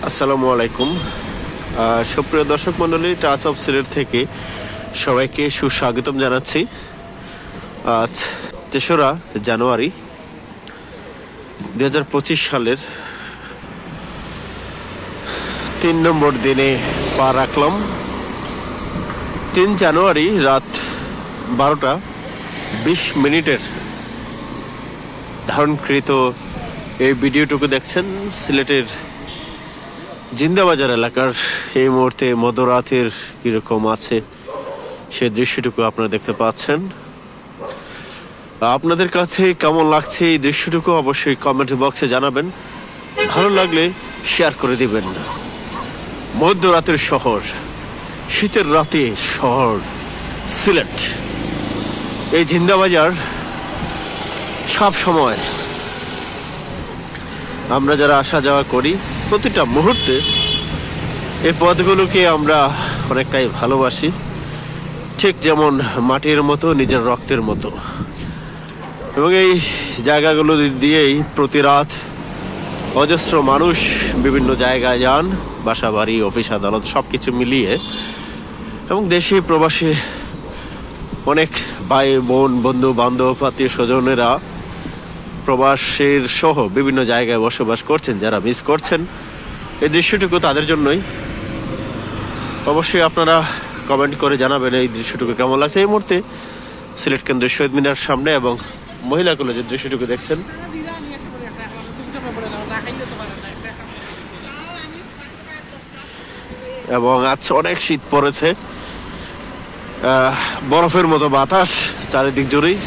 আসসালামু আলাইকুম। সুপ্রিয় দর্শক মণ্ডলী, টাচ অফ সিলেট থেকে সবাইকে সুস্বাগতম জানাচ্ছি। আজ ৩রা জানুয়ারি ২০২৫ সালের ৩ নম্বর দিনে পা রাখলাম। ৩ জানুয়ারি রাত 12টা 20 মিনিটের ধারণকৃত এই ভিডিওটুকু দেখছেন সিলেটের জিন্দাবাজার এলাকার। এই মুহূর্তে মধ্যরাতের কিরকম আছে সে দৃশ্যটুকু আপনারা দেখতে পাচ্ছেন। আপনাদের কাছে কেমন লাগছে এই দৃশ্যটুকু অবশ্যই কমেন্ট বক্সে জানাবেন। ভালো লাগলে শেয়ার করে দিবেন। মধ্যরাতের শহর, শীতের রাতে শহর সিলেট, এই জিন্দাবাজার সব সময় আমরা যারা আসা যাওয়া করি প্রতিটা মুহূর্তে এই পথগুলোকে আমরা অনেকটাই ভালোবাসি, ঠিক যেমন মাটির মতো, নিজের রক্তের মতো। এবং এই জায়গাগুলো দিয়েই প্রতি রাত অজস্র মানুষ বিভিন্ন জায়গায় যান, বাসা বাড়ি, অফিস আদালত সব কিছু মিলিয়ে। এবং দেশে প্রবাসী অনেক ভাই বোন, বন্ধু বান্ধব, আত্মীয় স্বজনেরা প্রবাসের সহ বিভিন্ন জায়গায় বসবাস করছেন। যারা মিস করছেন এই দৃশ্যটুকু তাদের জন্যই। অবশ্যই আপনারা কমেন্ট করে জানাবেন এই দৃশ্যটুকু কেমন লাগছে। এই মুহূর্তে সিলেট কেন্দ্রের শহীদ মিনার সামনে এবং মহিলা কলেজের দৃশ্যটুকু দেখছেন। এবং আজ অনেক শীত পড়েছে, বরফের মতো বাতাস চারিদিক জুড়েই।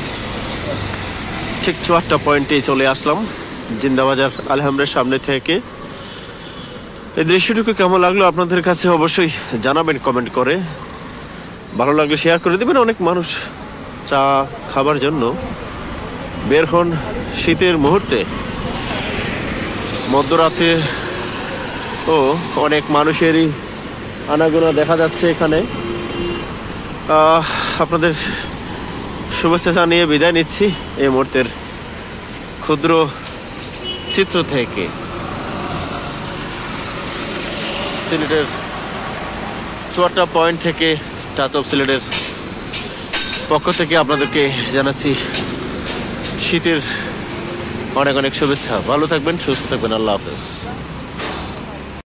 ঠিক 74 পয়েন্টে চলে আসলাম জিন্দাবাজার আলহামদের সামনে থেকে। এই দৃশ্যটুকু কেমন লাগলো আপনাদের কাছে অবশ্যই জানাবেন কমেন্ট করে। ভালো লাগলে শেয়ার করে দেবেন। অনেক মানুষ চা খাবার জন্য বের হন শীতের মুহূর্তে। মধ্যরাতে ও অনেক মানুষেরই আনাগোনা দেখা যাচ্ছে এখানে। আপনাদের শুভেচ্ছা জানিয়ে বিদায় নিচ্ছি এই মুহূর্তের ক্ষুদ্র চিত্র থেকে। সিলেটের 74 পয়েন্ট থেকে টাচ অফ সিলেটের পক্ষ থেকে আপনাদেরকে জানাচ্ছি শীতের অনেক অনেক শুভেচ্ছা। ভালো থাকবেন, সুস্থ থাকবেন। আল্লাহ হাফেজ।